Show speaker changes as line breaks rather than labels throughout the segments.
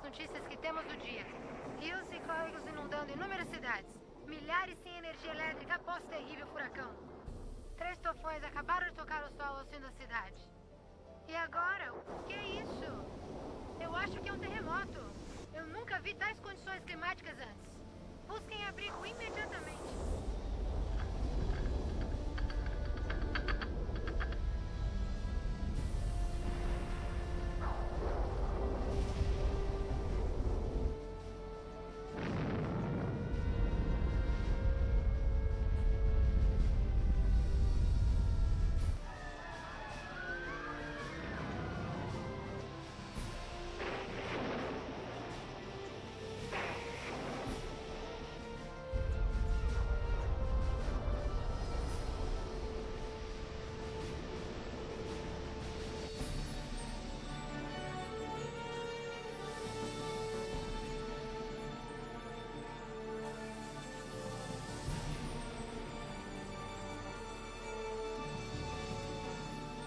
notícias que temos do dia. Rios e córregos inundando inúmeras cidades. Milhares sem energia elétrica após terrível furacão. 3 tufões acabaram de tocar o solo ao fim da cidade. E agora? O que é isso? Eu acho que é um terremoto. Eu nunca vi tais condições climáticas antes. Busquem abrigo imediatamente.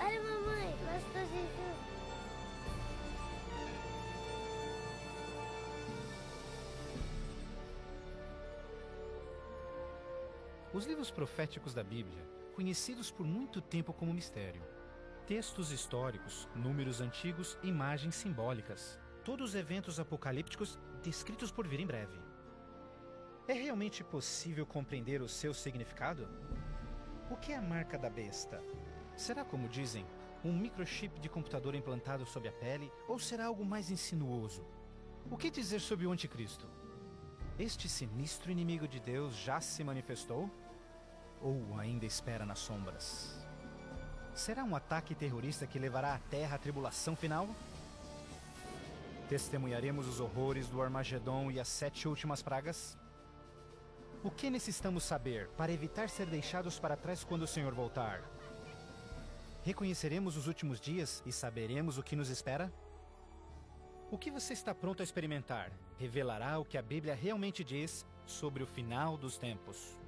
Olha, mamãe, nós estamos juntos.
Os livros proféticos da Bíblia, conhecidos por muito tempo como mistério. Textos históricos, números antigos, imagens simbólicas. Todos os eventos apocalípticos descritos por vir em breve. É realmente possível compreender o seu significado? O que é a marca da besta? Será, como dizem, um microchip de computador implantado sob a pele, ou será algo mais insinuoso? O que dizer sobre o anticristo? Este sinistro inimigo de Deus já se manifestou? Ou ainda espera nas sombras? Será um ataque terrorista que levará à Terra a tribulação final? Testemunharemos os horrores do Armagedon e as 7 últimas pragas? O que necessitamos saber para evitar ser deixados para trás quando o Senhor voltar? Reconheceremos os últimos dias e saberemos o que nos espera? O que você está pronto a experimentar revelará o que a Bíblia realmente diz sobre o final dos tempos.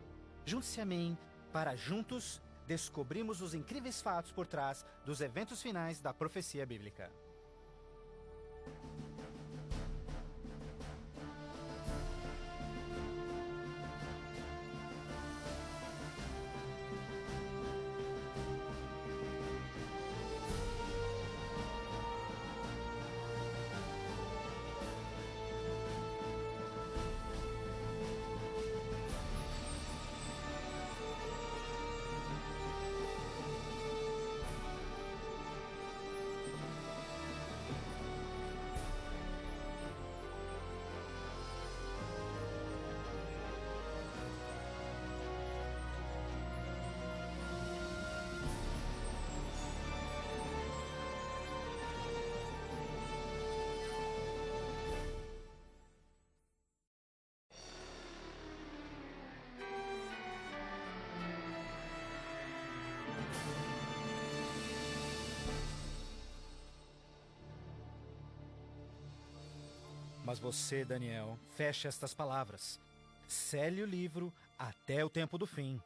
Junte-se a mim para juntos descobrirmos os incríveis fatos por trás dos eventos finais da profecia bíblica. Mas você, Daniel, feche estas palavras. Cele o livro até o tempo do fim.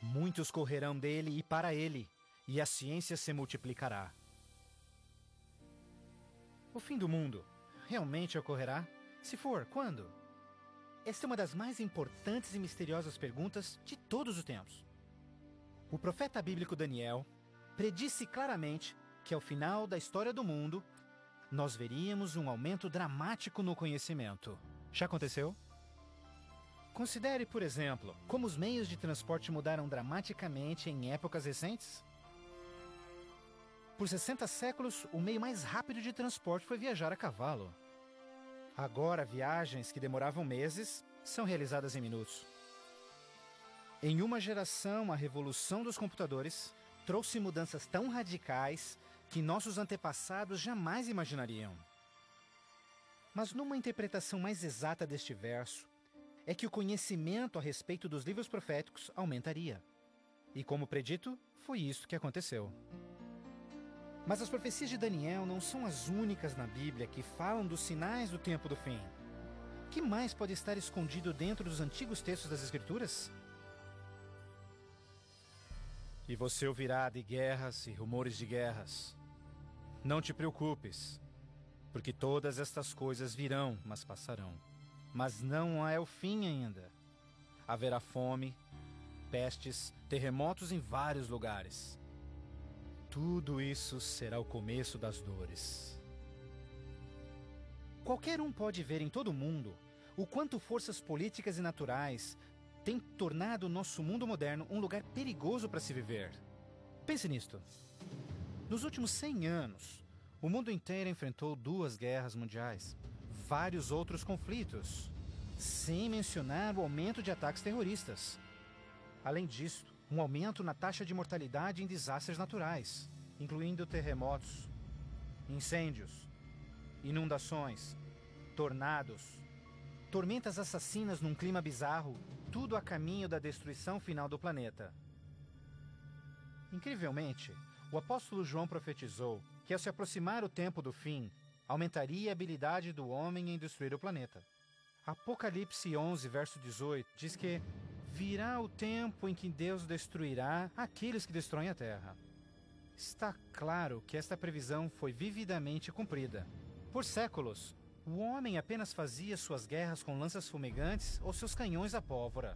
Muitos correrão dele e para ele, e a ciência se multiplicará. O fim do mundo realmente ocorrerá? Se for, quando? Esta é uma das mais importantes e misteriosas perguntas de todos os tempos. O profeta bíblico Daniel predisse claramente que ao final da história do mundo, nós veríamos um aumento dramático no conhecimento. Já aconteceu? Considere, por exemplo, como os meios de transporte mudaram dramaticamente em épocas recentes. Por 60 séculos, o meio mais rápido de transporte foi viajar a cavalo. Agora, viagens que demoravam meses são realizadas em minutos. Em uma geração, a revolução dos computadores trouxe mudanças tão radicais que nossos antepassados jamais imaginariam. Mas numa interpretação mais exata deste verso, é que o conhecimento a respeito dos livros proféticos aumentaria. E como predito, foi isso que aconteceu. Mas as profecias de Daniel não são as únicas na Bíblia que falam dos sinais do tempo do fim. O que mais pode estar escondido dentro dos antigos textos das Escrituras? E você ouvirá de guerras e rumores de guerras. Não te preocupes. porque todas estas coisas virão, mas passarão. Mas não é o fim ainda. Haverá fome, pestes, terremotos em vários lugares. Tudo isso será o começo das dores. Qualquer um pode ver em todo o mundo o quanto forças políticas e naturais têm tornado o nosso mundo moderno um lugar perigoso para se viver. Pense nisto. Nos últimos 100 anos, o mundo inteiro enfrentou 2 guerras mundiais, vários outros conflitos, sem mencionar o aumento de ataques terroristas. Além disso, um aumento na taxa de mortalidade em desastres naturais, incluindo terremotos, incêndios, inundações, tornados, tormentas assassinas num clima bizarro, tudo a caminho da destruição final do planeta. Incrivelmente, o apóstolo João profetizou que ao se aproximar o tempo do fim, aumentaria a habilidade do homem em destruir o planeta. Apocalipse 11, verso 18, diz que virá o tempo em que Deus destruirá aqueles que destroem a terra. Está claro que esta previsão foi vividamente cumprida. Por séculos, o homem apenas fazia suas guerras com lanças fumegantes ou seus canhões a pólvora.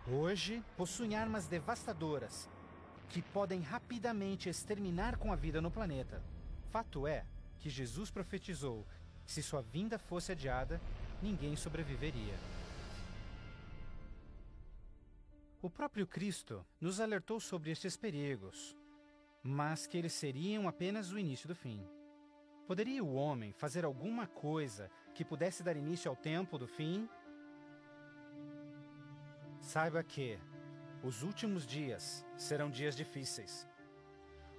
Hoje, possuem armas devastadoras que podem rapidamente exterminar com a vida no planeta. Fato é que Jesus profetizou que se sua vinda fosse adiada, ninguém sobreviveria. O próprio Cristo nos alertou sobre estes perigos, mas que eles seriam apenas o início do fim. Poderia o homem fazer alguma coisa que pudesse dar início ao tempo do fim? Saiba que os últimos dias serão dias difíceis.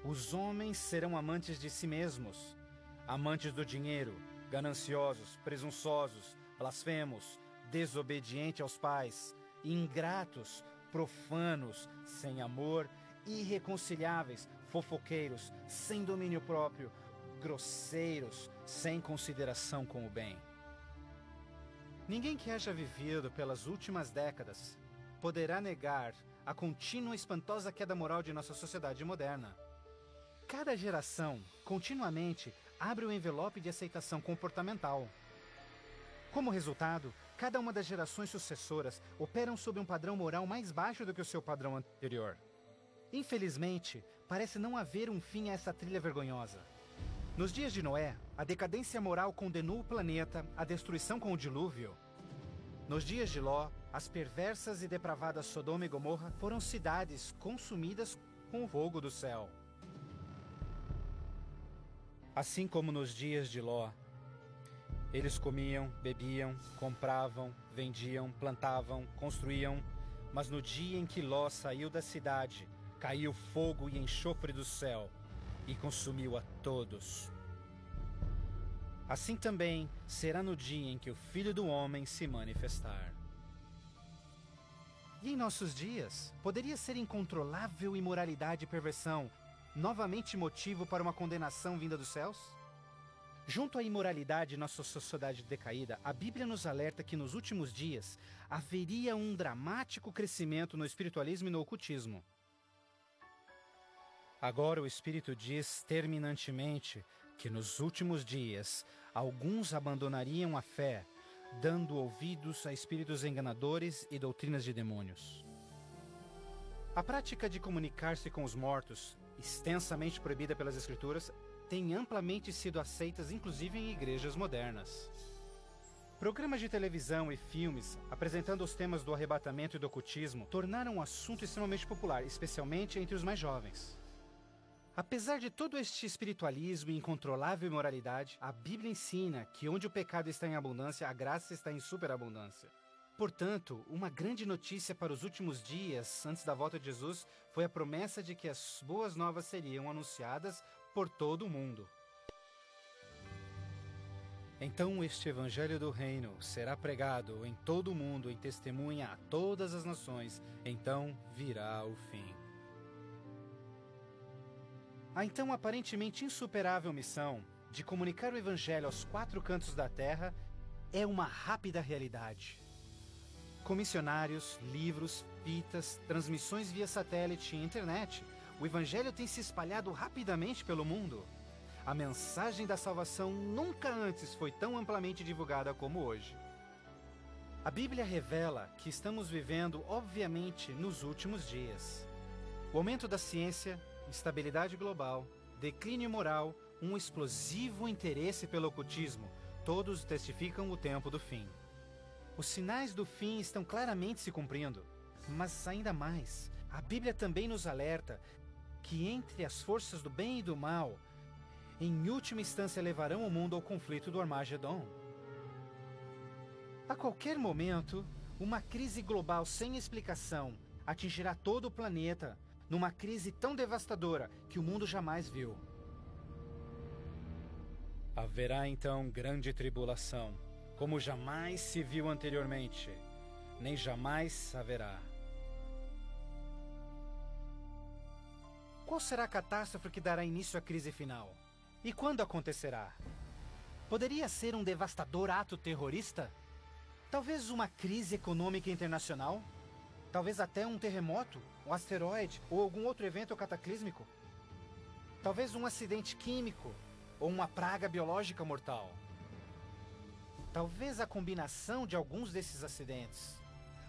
Os homens serão amantes de si mesmos, amantes do dinheiro, gananciosos, presunçosos, blasfemos, desobedientes aos pais, ingratos, profanos, sem amor, irreconciliáveis, fofoqueiros, sem domínio próprio, grosseiros, sem consideração com o bem. Ninguém que haja vivido pelas últimas décadas poderá negar a contínua e espantosa queda moral de nossa sociedade moderna. Cada geração, continuamente, abre o envelope de aceitação comportamental. Como resultado, cada uma das gerações sucessoras operam sob um padrão moral mais baixo do que o seu padrão anterior. Infelizmente, parece não haver um fim a essa trilha vergonhosa. Nos dias de Noé, a decadência moral condenou o planeta à destruição com o dilúvio. Nos dias de Ló, as perversas e depravadas Sodoma e Gomorra foram cidades consumidas com o fogo do céu. Assim como nos dias de Ló, eles comiam, bebiam, compravam, vendiam, plantavam, construíam, mas no dia em que Ló saiu da cidade, caiu fogo e enxofre do céu e consumiu a todos. Assim também será no dia em que o Filho do Homem se manifestar. E em nossos dias, poderia ser incontrolável imoralidade e perversão novamente motivo para uma condenação vinda dos céus? Junto à imoralidade em nossa sociedade decaída, a Bíblia nos alerta que nos últimos dias haveria um dramático crescimento no espiritualismo e no ocultismo. Agora o Espírito diz terminantemente que nos últimos dias alguns abandonariam a fé, dando ouvidos a espíritos enganadores e doutrinas de demônios. A prática de comunicar-se com os mortos, extensamente proibida pelas Escrituras, tem amplamente sido aceitas inclusive em igrejas modernas. Programas de televisão e filmes apresentando os temas do arrebatamento e do ocultismo tornaram um assunto extremamente popular, especialmente entre os mais jovens. Apesar de todo este espiritualismo e incontrolável imoralidade, a Bíblia ensina que onde o pecado está em abundância, a graça está em superabundância. Portanto, uma grande notícia para os últimos dias, antes da volta de Jesus, foi a promessa de que as boas novas seriam anunciadas por todo o mundo. Então este evangelho do reino será pregado em todo o mundo em testemunha a todas as nações, então virá o fim. A então aparentemente insuperável missão de comunicar o evangelho aos 4 cantos da terra é uma rápida realidade. Com missionários, livros, fitas, transmissões via satélite e internet, o evangelho tem se espalhado rapidamente pelo mundo. a mensagem da salvação nunca antes foi tão amplamente divulgada como hoje. A Bíblia revela que estamos vivendo, obviamente, nos últimos dias. O aumento da ciência, instabilidade global, declínio moral, um explosivo interesse pelo ocultismo, todos testificam o tempo do fim. Os sinais do fim estão claramente se cumprindo, mas ainda mais, a Bíblia também nos alerta que entre as forças do bem e do mal, em última instância levarão o mundo ao conflito do Armagedon. A qualquer momento, uma crise global sem explicação atingirá todo o planeta, numa crise tão devastadora que o mundo jamais viu. Haverá então grande tribulação, como jamais se viu anteriormente, nem jamais haverá. Qual será a catástrofe que dará início à crise final? E quando acontecerá? Poderia ser um devastador ato terrorista? Talvez uma crise econômica internacional? Talvez até um terremoto, um asteroide ou algum outro evento cataclísmico? Talvez um acidente químico ou uma praga biológica mortal? Talvez a combinação de alguns desses acidentes.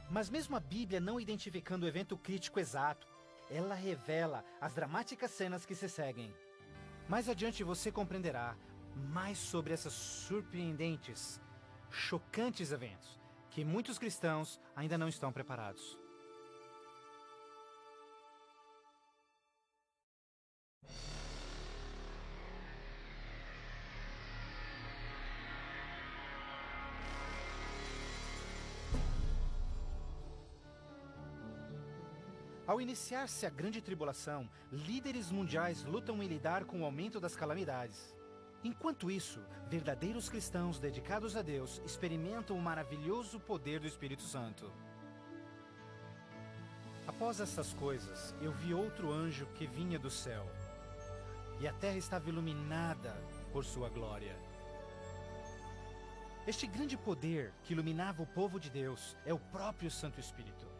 Mas mesmo a Bíblia não identificando o evento crítico exato, ela revela as dramáticas cenas que se seguem. Mais adiante você compreenderá mais sobre essas surpreendentes, chocantes eventos que muitos cristãos ainda não estão preparados. Ao iniciar-se a grande tribulação, líderes mundiais lutam em lidar com o aumento das calamidades. Enquanto isso, verdadeiros cristãos dedicados a Deus experimentam o maravilhoso poder do Espírito Santo. Após essas coisas, eu vi outro anjo que vinha do céu, e a terra estava iluminada por sua glória. Este grande poder que iluminava o povo de Deus é o próprio Santo Espírito.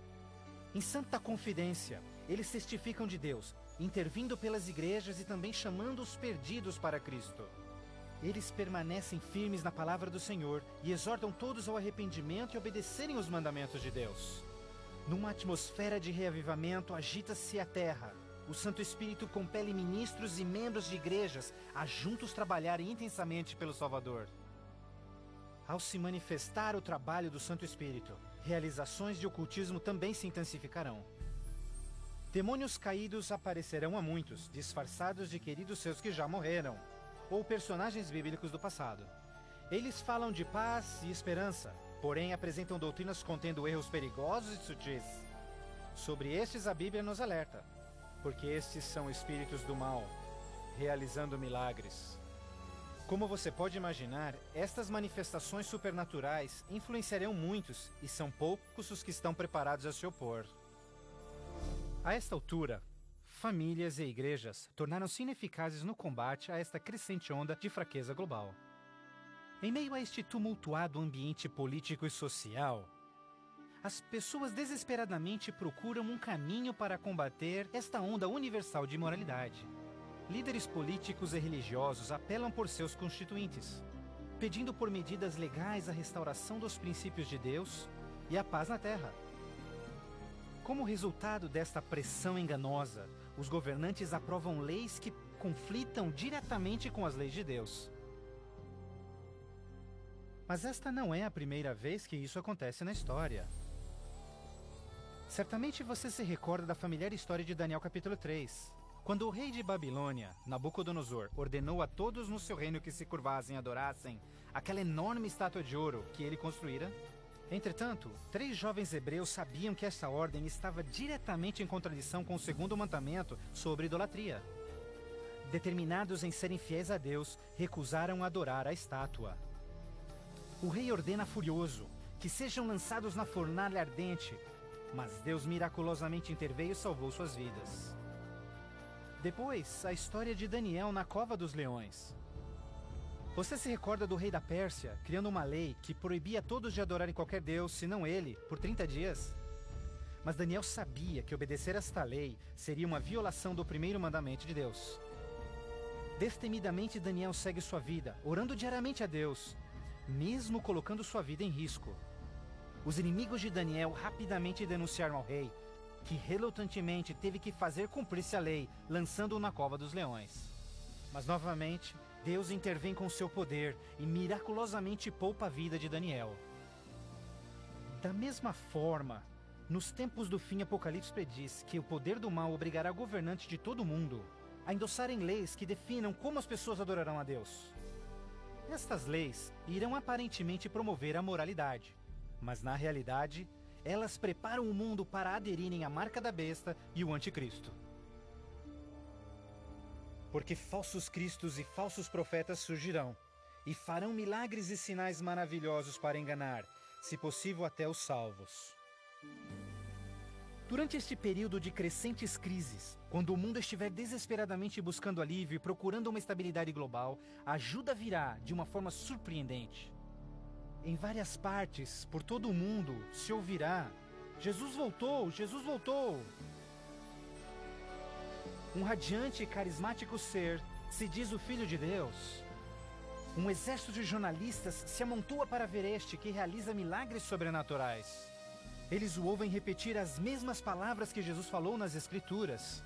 Em santa confidência, eles testificam de Deus, intervindo pelas igrejas e também chamando os perdidos para Cristo. Eles permanecem firmes na palavra do Senhor e exortam todos ao arrependimento e obedecerem os mandamentos de Deus. Numa atmosfera de reavivamento, agita-se a terra. O Santo Espírito compele ministros e membros de igrejas a juntos trabalharem intensamente pelo Salvador. Ao se manifestar o trabalho do Santo Espírito, realizações de ocultismo também se intensificarão. Demônios caídos aparecerão a muitos, disfarçados de queridos seus que já morreram, ou personagens bíblicos do passado. Eles falam de paz e esperança, porém apresentam doutrinas contendo erros perigosos e sutis. Sobre estes a Bíblia nos alerta, porque estes são espíritos do mal, realizando milagres. Como você pode imaginar, estas manifestações supernaturais influenciarão muitos e são poucos os que estão preparados a se opor. A esta altura, famílias e igrejas tornaram-se ineficazes no combate a esta crescente onda de fraqueza global. Em meio a este tumultuado ambiente político e social, as pessoas desesperadamente procuram um caminho para combater esta onda universal de imoralidade. Líderes políticos e religiosos apelam por seus constituintes, pedindo por medidas legais a restauração dos princípios de Deus e a paz na terra. Como resultado desta pressão enganosa, os governantes aprovam leis que conflitam diretamente com as leis de Deus. Mas esta não é a primeira vez que isso acontece na história. Certamente você se recorda da familiar história de Daniel capítulo 3. Quando o rei de Babilônia, Nabucodonosor, ordenou a todos no seu reino que se curvassem e adorassem aquela enorme estátua de ouro que ele construíra. Entretanto, 3 jovens hebreus sabiam que essa ordem estava diretamente em contradição com o segundo mandamento sobre idolatria. Determinados em serem fiéis a Deus, recusaram adorar a estátua. O rei ordena furioso que sejam lançados na fornalha ardente, mas Deus miraculosamente interveio e salvou suas vidas. Depois, a história de Daniel na cova dos leões. Você se recorda do rei da Pérsia criando uma lei que proibia todos de adorarem qualquer deus, senão ele, por 30 dias? Mas Daniel sabia que obedecer esta lei seria uma violação do primeiro mandamento de Deus. Destemidamente Daniel segue sua vida, orando diariamente a Deus, mesmo colocando sua vida em risco. Os inimigos de Daniel rapidamente denunciaram ao rei, que relutantemente teve que fazer cumprir-se a lei, lançando-o na cova dos leões. Mas novamente, Deus intervém com seu poder e miraculosamente poupa a vida de Daniel. Da mesma forma, nos tempos do fim, Apocalipse prediz que o poder do mal obrigará governantes de todo o mundo a endossarem leis que definam como as pessoas adorarão a Deus. Estas leis irão aparentemente promover a moralidade, mas na realidade, elas preparam o mundo para aderirem à marca da besta e o anticristo. Porque falsos cristos e falsos profetas surgirão, e farão milagres e sinais maravilhosos para enganar, se possível até os salvos. Durante este período de crescentes crises, quando o mundo estiver desesperadamente buscando alívio e procurando uma estabilidade global, a ajuda virá de uma forma surpreendente. Em várias partes, por todo o mundo, se ouvirá: Jesus voltou, Jesus voltou! Um radiante e carismático ser se diz o Filho de Deus. Um exército de jornalistas se amontoa para ver este que realiza milagres sobrenaturais. Eles o ouvem repetir as mesmas palavras que Jesus falou nas Escrituras.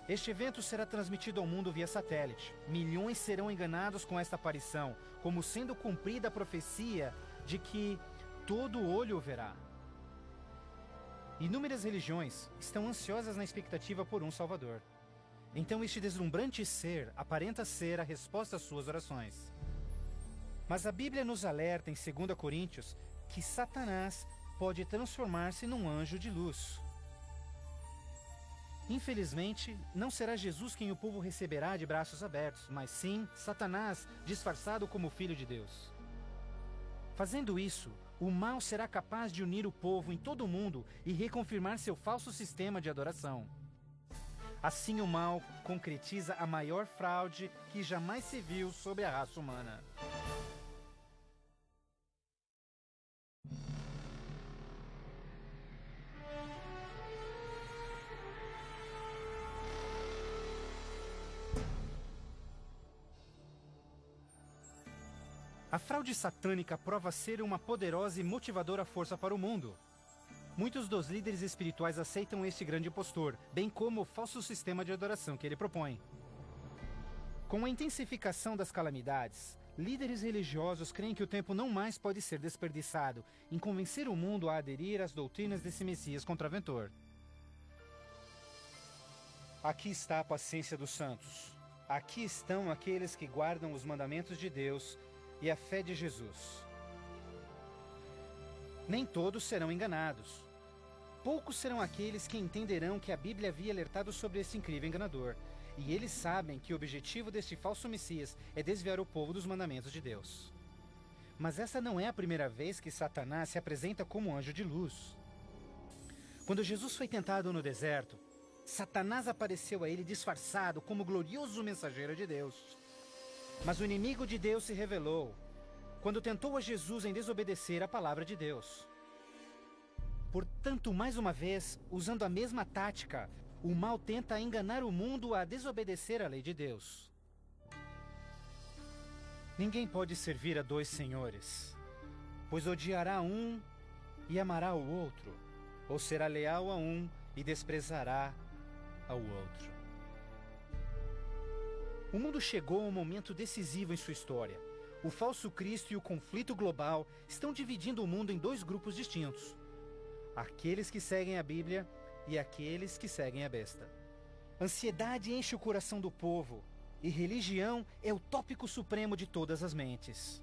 Este evento será transmitido ao mundo via satélite. Milhões serão enganados com esta aparição, como sendo cumprida a profecia de que todo olho o verá. Inúmeras religiões estão ansiosas na expectativa por um Salvador. Então este deslumbrante ser aparenta ser a resposta às suas orações. Mas a Bíblia nos alerta em 2 Coríntios que Satanás pode transformar-se num anjo de luz. Infelizmente, não será Jesus quem o povo receberá de braços abertos, mas sim Satanás, disfarçado como Filho de Deus. Fazendo isso, o mal será capaz de unir o povo em todo o mundo e reconfirmar seu falso sistema de adoração. Assim, o mal concretiza a maior fraude que jamais se viu sobre a raça humana. A fraude satânica prova ser uma poderosa e motivadora força para o mundo. Muitos dos líderes espirituais aceitam este grande impostor, bem como o falso sistema de adoração que ele propõe. Com a intensificação das calamidades, líderes religiosos creem que o tempo não mais pode ser desperdiçado em convencer o mundo a aderir às doutrinas desse Messias contraventor. Aqui está a paciência dos santos. Aqui estão aqueles que guardam os mandamentos de Deus e a fé de Jesus. Nem todos serão enganados. Poucos serão aqueles que entenderão que a Bíblia havia alertado sobre esse incrível enganador, e eles sabem que o objetivo deste falso Messias é desviar o povo dos mandamentos de Deus. Mas essa não é a primeira vez que Satanás se apresenta como anjo de luz. Quando Jesus foi tentado no deserto, Satanás apareceu a ele disfarçado como glorioso mensageiro de Deus. Mas o inimigo de Deus se revelou quando tentou a Jesus em desobedecer a palavra de Deus. Portanto, mais uma vez, usando a mesma tática, o mal tenta enganar o mundo a desobedecer a lei de Deus. Ninguém pode servir a dois senhores, pois odiará um e amará o outro, ou será leal a um e desprezará ao outro. O mundo chegou a um momento decisivo em sua história. O falso Cristo e o conflito global estão dividindo o mundo em dois grupos distintos: aqueles que seguem a Bíblia e aqueles que seguem a besta. Ansiedade enche o coração do povo, e religião é o tópico supremo de todas as mentes.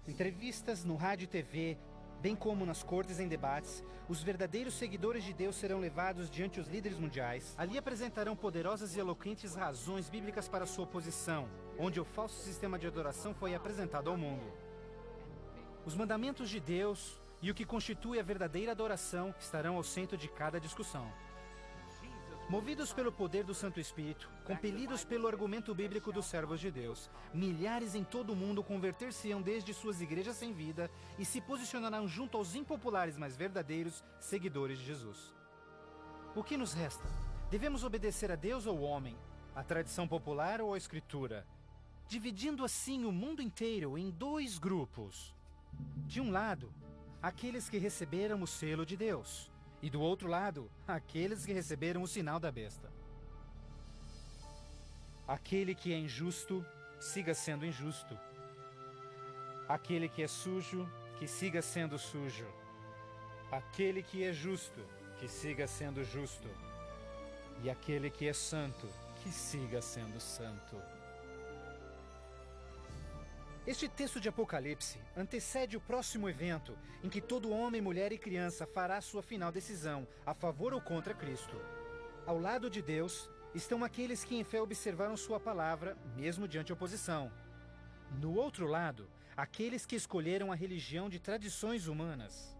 Entrevistas no rádio e TV, bem como nas cortes em debates, os verdadeiros seguidores de Deus serão levados diante os líderes mundiais. Ali apresentarão poderosas e eloquentes razões bíblicas para sua oposição, onde o falso sistema de adoração foi apresentado ao mundo. Os mandamentos de Deus e o que constitui a verdadeira adoração estarão ao centro de cada discussão. Movidos pelo poder do Santo Espírito, compelidos pelo argumento bíblico dos servos de Deus, milhares em todo o mundo converter-se-ão desde suas igrejas sem vida e se posicionarão junto aos impopulares, mas verdadeiros seguidores de Jesus. O que nos resta? Devemos obedecer a Deus ou ao homem? A tradição popular ou a escritura? Dividindo assim o mundo inteiro em dois grupos. De um lado, aqueles que receberam o selo de Deus. E do outro lado, aqueles que receberam o sinal da besta. Aquele que é injusto, siga sendo injusto. Aquele que é sujo, que siga sendo sujo. Aquele que é justo, que siga sendo justo. E aquele que é santo, que siga sendo santo. Este texto de Apocalipse antecede o próximo evento em que todo homem, mulher e criança fará sua final decisão, a favor ou contra Cristo. Ao lado de Deus estão aqueles que em fé observaram sua palavra, mesmo diante oposição. No outro lado, aqueles que escolheram a religião de tradições humanas.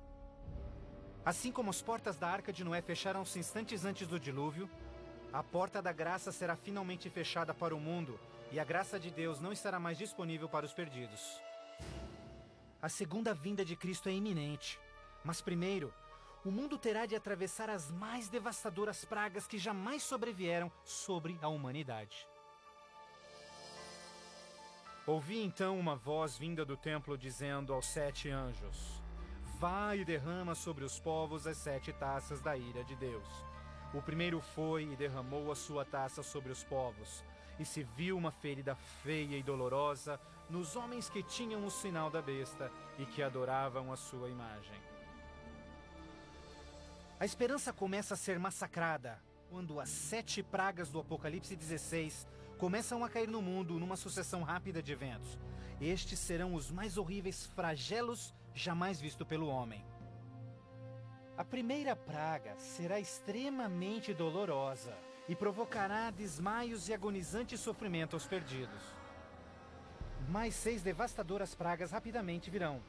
Assim como as portas da Arca de Noé fecharam-se instantes antes do dilúvio, a porta da graça será finalmente fechada para o mundo e a graça de Deus não estará mais disponível para os perdidos. A segunda vinda de Cristo é iminente, mas primeiro, o mundo terá de atravessar as mais devastadoras pragas que jamais sobrevieram sobre a humanidade. Ouvi então uma voz vinda do templo dizendo aos 7 anjos: Vai e derrama sobre os povos as 7 taças da ira de Deus. O primeiro foi e derramou a sua taça sobre os povos, e se viu uma ferida feia e dolorosa nos homens que tinham o sinal da besta e que adoravam a sua imagem. A esperança começa a ser massacrada quando as 7 pragas do Apocalipse 16 começam a cair no mundo numa sucessão rápida de eventos. Estes serão os mais horríveis flagelos jamais vistos pelo homem. A primeira praga será extremamente dolorosa e provocará desmaios e agonizante sofrimento aos perdidos. Mais 6 devastadoras pragas rapidamente virão.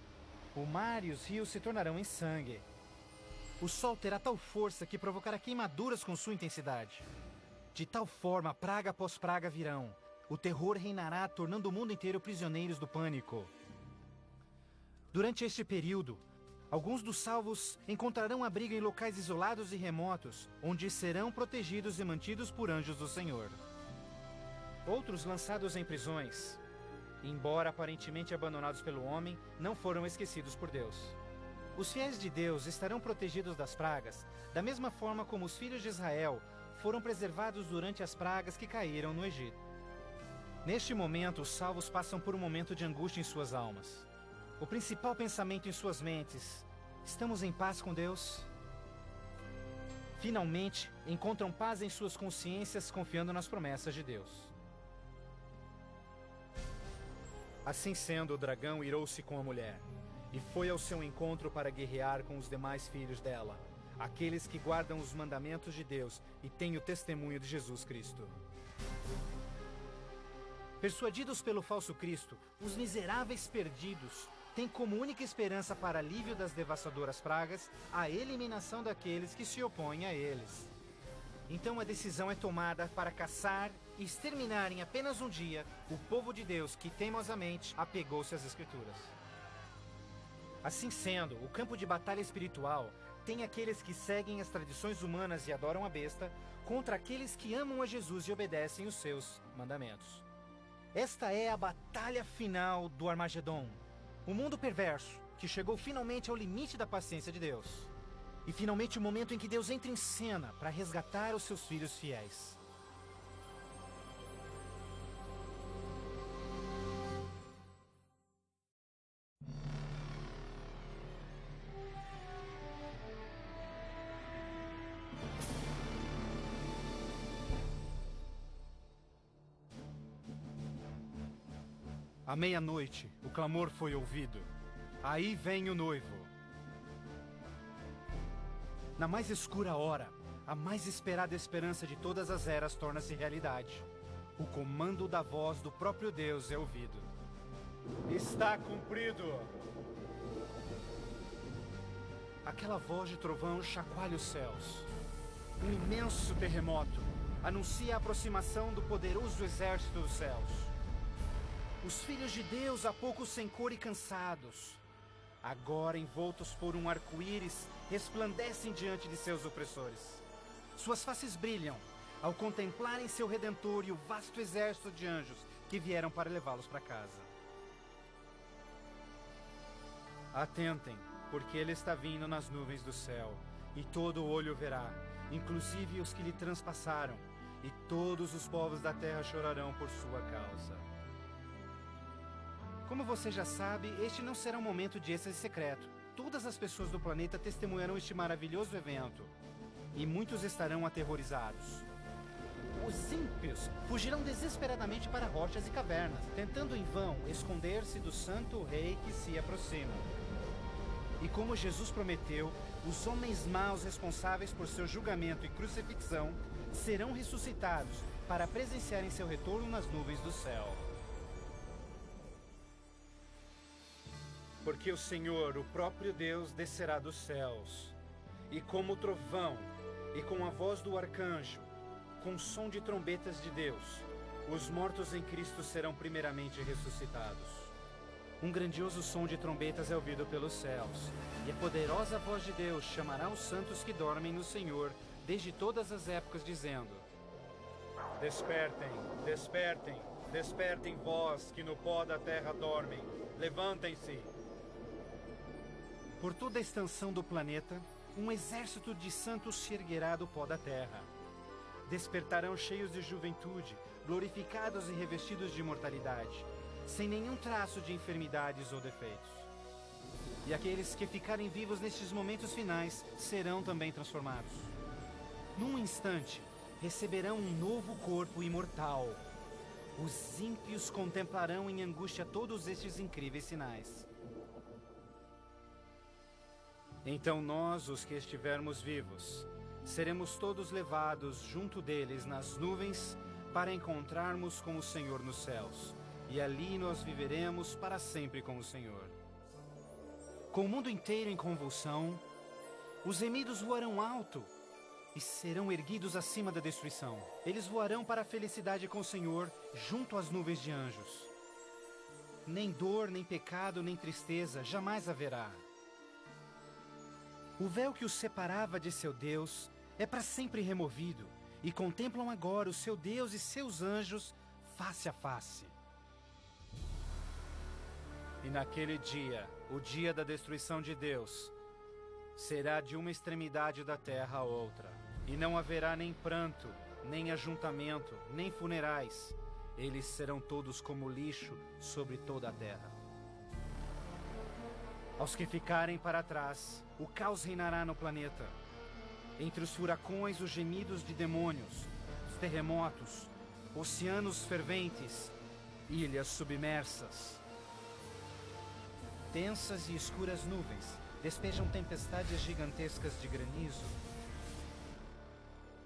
O mar e os rios se tornarão em sangue. O sol terá tal força que provocará queimaduras com sua intensidade. De tal forma, praga após praga virão. O terror reinará, tornando o mundo inteiro prisioneiros do pânico. Durante este período, alguns dos salvos encontrarão abrigo em locais isolados e remotos, onde serão protegidos e mantidos por anjos do Senhor. Outros, lançados em prisões, embora aparentemente abandonados pelo homem, não foram esquecidos por Deus. Os fiéis de Deus estarão protegidos das pragas, da mesma forma como os filhos de Israel foram preservados durante as pragas que caíram no Egito. Neste momento, os salvos passam por um momento de angústia em suas almas. O principal pensamento em suas mentes: estamos em paz com Deus? Finalmente, encontram paz em suas consciências, confiando nas promessas de Deus. Assim sendo, o dragão irou-se com a mulher e foi ao seu encontro para guerrear com os demais filhos dela, aqueles que guardam os mandamentos de Deus e têm o testemunho de Jesus Cristo. Persuadidos pelo falso Cristo, os miseráveis perdidos têm como única esperança para alívio das devastadoras pragas a eliminação daqueles que se opõem a eles. Então a decisão é tomada para caçar e exterminar em apenas um dia o povo de Deus que teimosamente apegou-se às Escrituras. Assim sendo, o campo de batalha espiritual tem aqueles que seguem as tradições humanas e adoram a besta, contra aqueles que amam a Jesus e obedecem os seus mandamentos. Esta é a batalha final do Armagedon, o mundo perverso que chegou finalmente ao limite da paciência de Deus. E finalmente o momento em que Deus entra em cena para resgatar os seus filhos fiéis. À meia-noite, o clamor foi ouvido. Aí vem o noivo. Na mais escura hora, a mais esperada esperança de todas as eras torna-se realidade. O comando da voz do próprio Deus é ouvido. Está cumprido! Aquela voz de trovão chacoalha os céus. Um imenso terremoto anuncia a aproximação do poderoso exército dos céus. Os filhos de Deus, há pouco sem cor e cansados, agora envoltos por um arco-íris, resplandecem diante de seus opressores. Suas faces brilham, ao contemplarem seu Redentor e o vasto exército de anjos que vieram para levá-los para casa. Atentem, porque ele está vindo nas nuvens do céu, e todo olho o verá, inclusive os que lhe transpassaram, e todos os povos da terra chorarão por sua causa. Como você já sabe, este não será um momento de êxtase secreto. Todas as pessoas do planeta testemunharão este maravilhoso evento, e muitos estarão aterrorizados. Os ímpios fugirão desesperadamente para rochas e cavernas, tentando em vão esconder-se do santo rei que se aproxima. E como Jesus prometeu, os homens maus responsáveis por seu julgamento e crucifixão serão ressuscitados para presenciarem seu retorno nas nuvens do céu. Porque o Senhor, o próprio Deus, descerá dos céus, e como o trovão, e com a voz do arcanjo, com o som de trombetas de Deus, os mortos em Cristo serão primeiramente ressuscitados. Um grandioso som de trombetas é ouvido pelos céus, e a poderosa voz de Deus chamará os santos que dormem no Senhor desde todas as épocas, dizendo: Despertem, despertem, despertem vós que no pó da terra dormem, levantem-se. Por toda a extensão do planeta, um exército de santos se erguerá do pó da terra. Despertarão cheios de juventude, glorificados e revestidos de imortalidade, sem nenhum traço de enfermidades ou defeitos. E aqueles que ficarem vivos nestes momentos finais serão também transformados. Num instante, receberão um novo corpo imortal. Os ímpios contemplarão em angústia todos estes incríveis sinais. Então nós, os que estivermos vivos, seremos todos levados junto deles nas nuvens para encontrarmos com o Senhor nos céus. E ali nós viveremos para sempre com o Senhor. Com o mundo inteiro em convulsão, os gemidos voarão alto e serão erguidos acima da destruição. Eles voarão para a felicidade com o Senhor junto às nuvens de anjos. Nem dor, nem pecado, nem tristeza jamais haverá. O véu que os separava de seu Deus é para sempre removido, e contemplam agora o seu Deus e seus anjos face a face. E naquele dia, o dia da destruição de Deus, será de uma extremidade da terra a outra, e não haverá nem pranto, nem ajuntamento, nem funerais. Eles serão todos como lixo sobre toda a terra. Aos que ficarem para trás, o caos reinará no planeta. Entre os furacões, os gemidos de demônios, os terremotos, oceanos ferventes, ilhas submersas. Densas e escuras nuvens despejam tempestades gigantescas de granizo.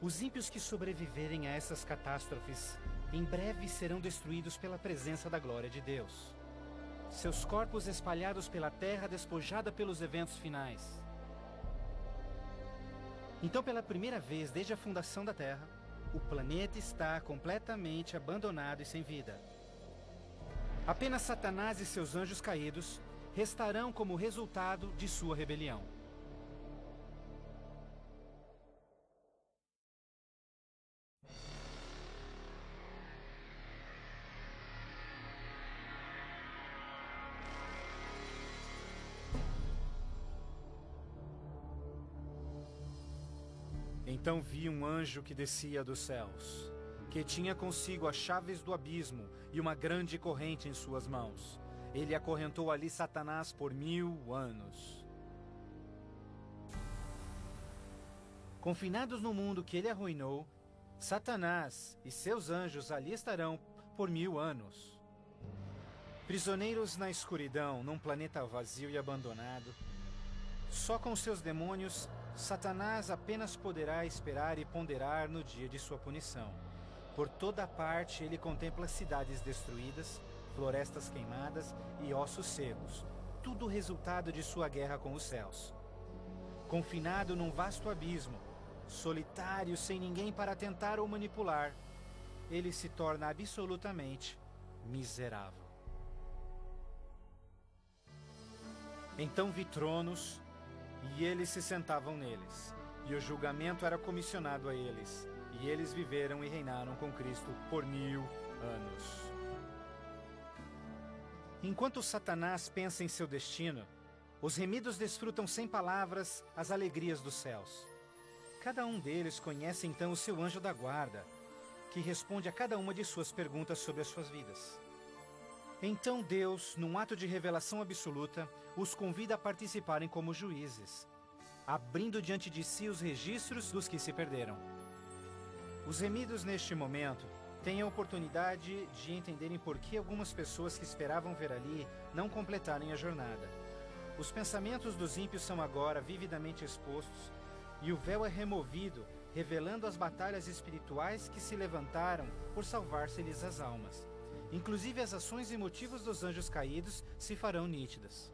Os ímpios que sobreviverem a essas catástrofes em breve serão destruídos pela presença da glória de Deus. Seus corpos espalhados pela terra despojada pelos eventos finais. Então, pela primeira vez desde a fundação da Terra, o planeta está completamente abandonado e sem vida. Apenas Satanás e seus anjos caídos restarão como resultado de sua rebelião. Então vi um anjo que descia dos céus, que tinha consigo as chaves do abismo e uma grande corrente em suas mãos. Ele acorrentou ali Satanás por 1000 anos. Confinados no mundo que ele arruinou, Satanás e seus anjos ali estarão por 1000 anos. Prisioneiros na escuridão, num planeta vazio e abandonado, só com seus demônios, Satanás apenas poderá esperar e ponderar no dia de sua punição. Por toda parte ele contempla cidades destruídas, florestas queimadas e ossos secos, tudo resultado de sua guerra com os céus. Confinado num vasto abismo, solitário, sem ninguém para tentar ou manipular, ele se torna absolutamente miserável. Então vi tronos, e eles se sentavam neles, e o julgamento era comissionado a eles, E eles viveram e reinaram com Cristo por 1000 anos. Enquanto Satanás pensa em seu destino, os remidos desfrutam sem palavras as alegrias dos céus. Cada um deles conhece então o seu anjo da guarda, que responde a cada uma de suas perguntas sobre as suas vidas. Então Deus, num ato de revelação absoluta, os convida a participarem como juízes, abrindo diante de si os registros dos que se perderam. Os remidos, neste momento, têm a oportunidade de entenderem por que algumas pessoas que esperavam ver ali não completarem a jornada. Os pensamentos dos ímpios são agora vividamente expostos e o véu é removido, revelando as batalhas espirituais que se levantaram por salvar-se-lhes as almas. Inclusive as ações e motivos dos anjos caídos se farão nítidas.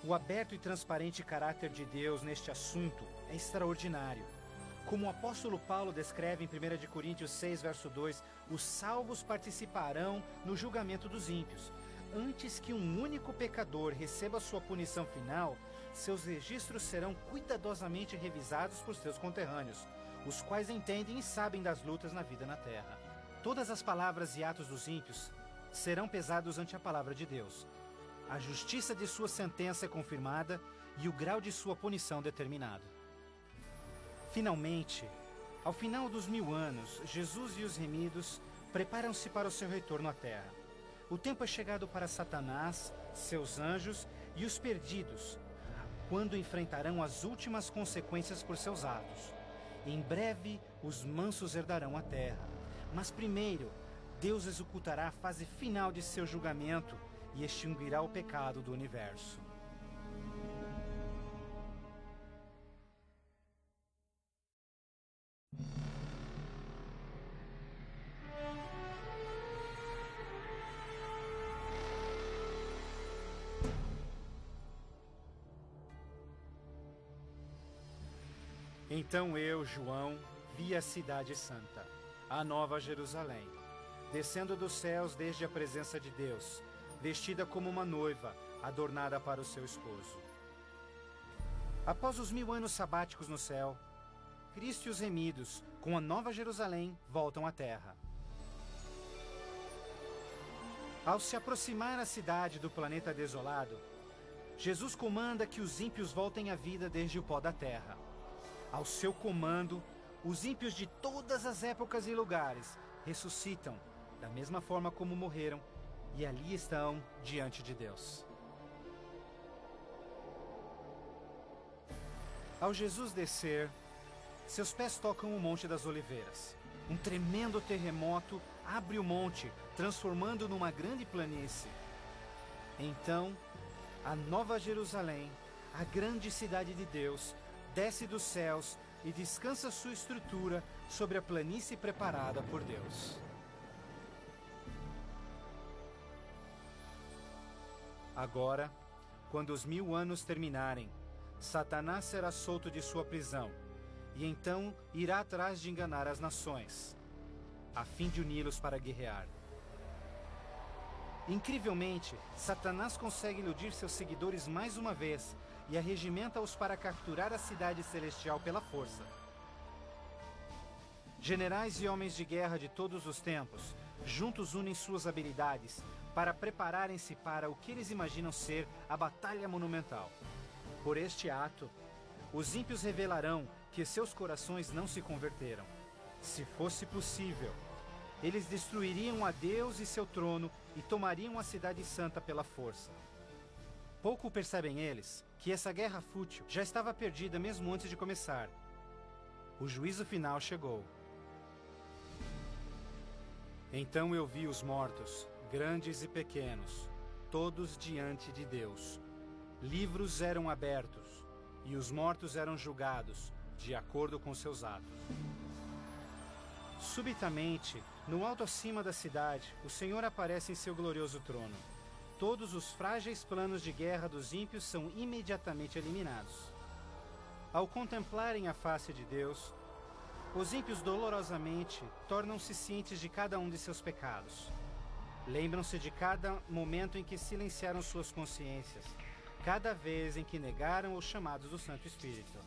O aberto e transparente caráter de Deus neste assunto é extraordinário. Como o apóstolo Paulo descreve em 1 de Coríntios 6, verso 2, os salvos participarão no julgamento dos ímpios. Antes que um único pecador receba sua punição final, seus registros serão cuidadosamente revisados por seus conterrâneos, os quais entendem e sabem das lutas na vida na terra. Todas as palavras e atos dos ímpios serão pesados ante a palavra de Deus. A justiça de sua sentença é confirmada e o grau de sua punição determinado. Finalmente, ao final dos 1000 anos, Jesus e os remidos preparam-se para o seu retorno à terra. O tempo é chegado para Satanás, seus anjos e os perdidos, quando enfrentarão as últimas consequências por seus atos. Em breve, os mansos herdarão a terra. Mas primeiro, Deus executará a fase final de seu julgamento e extinguirá o pecado do universo. Então eu, João, vi a cidade santa, a nova Jerusalém, descendo dos céus desde a presença de Deus, vestida como uma noiva, adornada para o seu esposo. Após os 1000 anos sabáticos no céu, Cristo e os remidos, com a nova Jerusalém, voltam à terra. Ao se aproximar a cidade do planeta desolado, Jesus comanda que os ímpios voltem à vida desde o pó da terra. Ao seu comando, os ímpios de todas as épocas e lugares ressuscitam, da mesma forma como morreram, e ali estão diante de Deus. Ao Jesus descer, seus pés tocam o Monte das Oliveiras. Um tremendo terremoto abre o monte, transformando numa grande planície. Então, a nova Jerusalém, a grande cidade de Deus, desce dos céus e descansa sua estrutura sobre a planície preparada por Deus. Agora, quando os 1000 anos terminarem, Satanás será solto de sua prisão, e então irá atrás de enganar as nações, a fim de uni-los para guerrear. Incrivelmente, Satanás consegue iludir seus seguidores mais uma vez e arregimenta-os para capturar a cidade celestial pela força. Generais e homens de guerra de todos os tempos, juntos unem suas habilidades para prepararem-se para o que eles imaginam ser a batalha monumental. Por este ato, os ímpios revelarão que seus corações não se converteram. Se fosse possível, eles destruiriam a Deus e seu trono e tomariam a cidade santa pela força. Pouco percebem eles que essa guerra fútil já estava perdida mesmo antes de começar. O juízo final chegou. Então eu vi os mortos, grandes e pequenos, todos diante de Deus. Livros eram abertos, e os mortos eram julgados, de acordo com seus atos. Subitamente, no alto acima da cidade, o Senhor aparece em seu glorioso trono. Todos os frágeis planos de guerra dos ímpios são imediatamente eliminados. Ao contemplarem a face de Deus, os ímpios dolorosamente tornam-se cientes de cada um de seus pecados. Lembram-se de cada momento em que silenciaram suas consciências, cada vez em que negaram os chamados do Santo Espírito.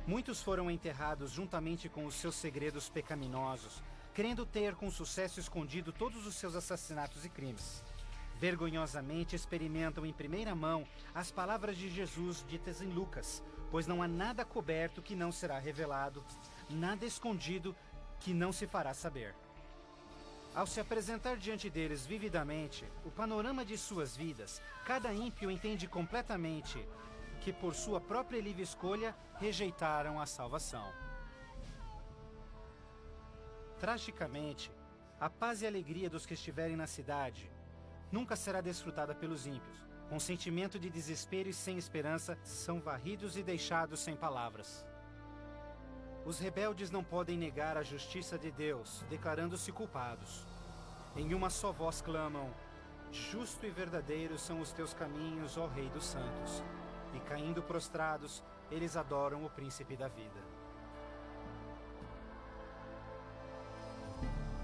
Muitos foram enterrados juntamente com os seus segredos pecaminosos, querendo ter com sucesso escondido todos os seus assassinatos e crimes. Vergonhosamente experimentam em primeira mão as palavras de Jesus ditas em Lucas, pois não há nada coberto que não será revelado, nada escondido que não se fará saber. Ao se apresentar diante deles vividamente o panorama de suas vidas, cada ímpio entende completamente que por sua própria e livre escolha rejeitaram a salvação. Tragicamente, a paz e alegria dos que estiverem na cidade nunca será desfrutada pelos ímpios. Com sentimento de desespero e sem esperança, são varridos e deixados sem palavras. Os rebeldes não podem negar a justiça de Deus, declarando-se culpados. Em uma só voz clamam: justo e verdadeiro são os teus caminhos, ó Rei dos Santos. E caindo prostrados, eles adoram o Príncipe da Vida.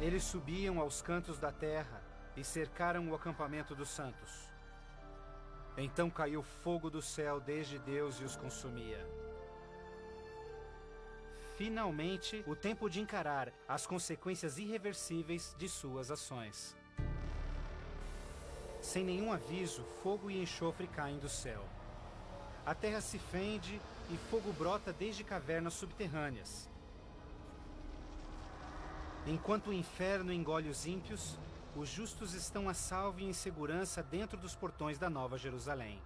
Eles subiam aos cantos da terra e cercaram o acampamento dos santos. Então caiu fogo do céu desde Deus e os consumia. Finalmente, o tempo de encarar as consequências irreversíveis de suas ações. Sem nenhum aviso, fogo e enxofre caem do céu. A terra se fende e fogo brota desde cavernas subterrâneas. Enquanto o inferno engole os ímpios, os justos estão a salvo e em segurança dentro dos portões da Nova Jerusalém.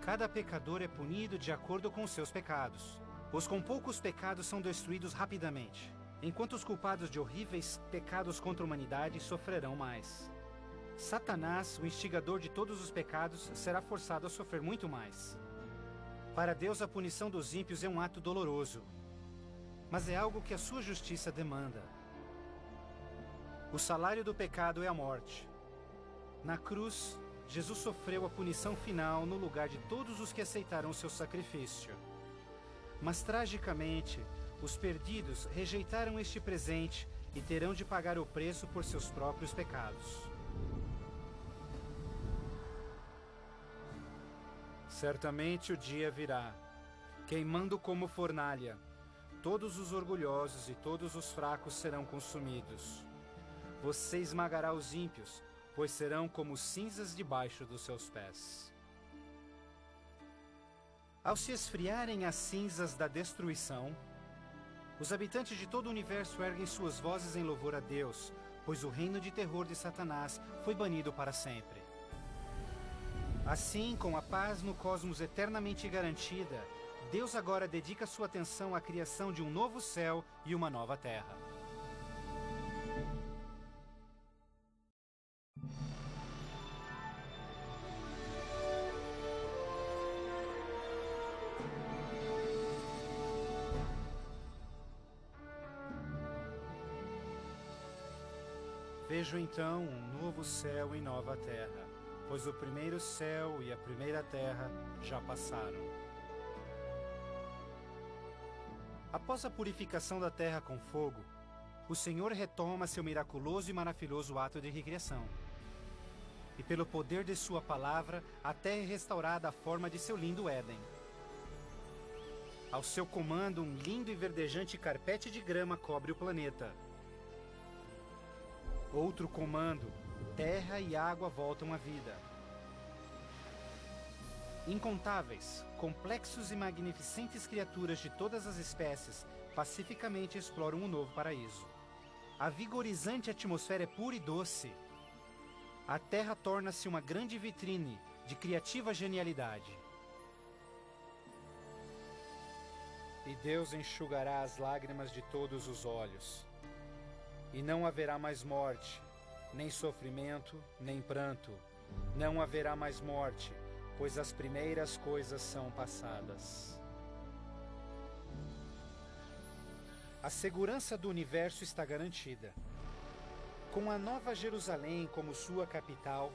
Cada pecador é punido de acordo com os seus pecados. Os com poucos pecados são destruídos rapidamente, enquanto os culpados de horríveis pecados contra a humanidade sofrerão mais. Satanás, o instigador de todos os pecados, será forçado a sofrer muito mais. Para Deus, a punição dos ímpios é um ato doloroso, mas é algo que a sua justiça demanda. O salário do pecado é a morte. Na cruz, Jesus sofreu a punição final no lugar de todos os que aceitaram o seu sacrifício. Mas, tragicamente, os perdidos rejeitaram este presente e terão de pagar o preço por seus próprios pecados. Certamente o dia virá, queimando como fornalha. Todos os orgulhosos e todos os fracos serão consumidos. Você esmagará os ímpios, pois serão como cinzas debaixo dos seus pés. Ao se esfriarem as cinzas da destruição, os habitantes de todo o universo erguem suas vozes em louvor a Deus, pois o reino de terror de Satanás foi banido para sempre. Assim, com a paz no cosmos eternamente garantida, Deus agora dedica sua atenção à criação de um novo céu e uma nova terra. Vejo então um novo céu e nova terra, pois o primeiro céu e a primeira terra já passaram. Após a purificação da terra com fogo, o Senhor retoma seu miraculoso e maravilhoso ato de recriação. E pelo poder de sua palavra, a terra é restaurada à forma de seu lindo Éden. Ao seu comando, um lindo e verdejante carpete de grama cobre o planeta. Outro comando, terra e água voltam à vida. Incontáveis, complexos e magnificentes criaturas de todas as espécies pacificamente exploram um novo paraíso. A vigorizante atmosfera é pura e doce. A terra torna-se uma grande vitrine de criativa genialidade. E Deus enxugará as lágrimas de todos os olhos. E não haverá mais morte, nem sofrimento, nem pranto. Não haverá mais morte, pois as primeiras coisas são passadas. A segurança do universo está garantida. Com a Nova Jerusalém como sua capital,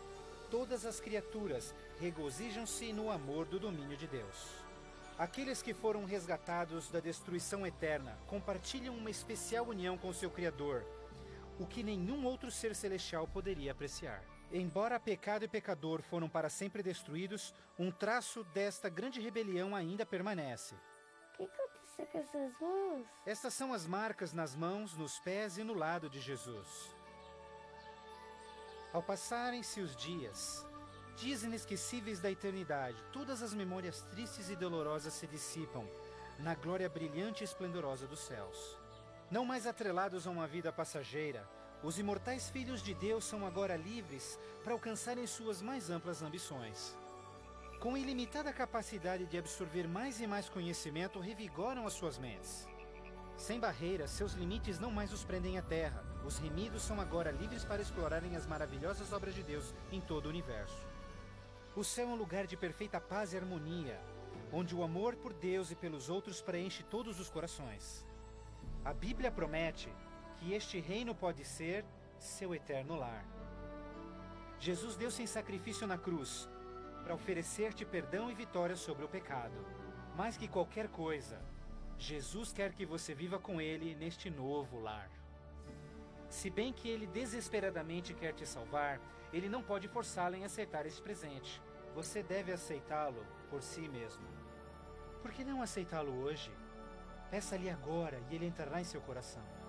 todas as criaturas regozijam-se no amor do domínio de Deus. Aqueles que foram resgatados da destruição eterna compartilham uma especial união com seu Criador, o que nenhum outro ser celestial poderia apreciar. Embora pecado e pecador foram para sempre destruídos, um traço desta grande rebelião ainda permanece.
O que aconteceu com essas mãos?
Estas são as marcas nas mãos, nos pés e no lado de Jesus. Ao passarem-se os dias inesquecíveis da eternidade, todas as memórias tristes e dolorosas se dissipam na glória brilhante e esplendorosa dos céus. Não mais atrelados a uma vida passageira, os imortais filhos de Deus são agora livres para alcançarem suas mais amplas ambições. Com ilimitada capacidade de absorver mais e mais conhecimento, revigoram as suas mentes. Sem barreiras, seus limites não mais os prendem à terra. Os remidos são agora livres para explorarem as maravilhosas obras de Deus em todo o universo. O céu é um lugar de perfeita paz e harmonia, onde o amor por Deus e pelos outros preenche todos os corações. A Bíblia promete que este reino pode ser seu eterno lar. Jesus deu-se em sacrifício na cruz para oferecer-te perdão e vitória sobre o pecado. Mais que qualquer coisa, Jesus quer que você viva com Ele neste novo lar. Se bem que Ele desesperadamente quer te salvar, Ele não pode forçá-lo em aceitar este presente. Você deve aceitá-lo por si mesmo. Por que não aceitá-lo hoje? Peça-lhe agora e Ele entrará em seu coração.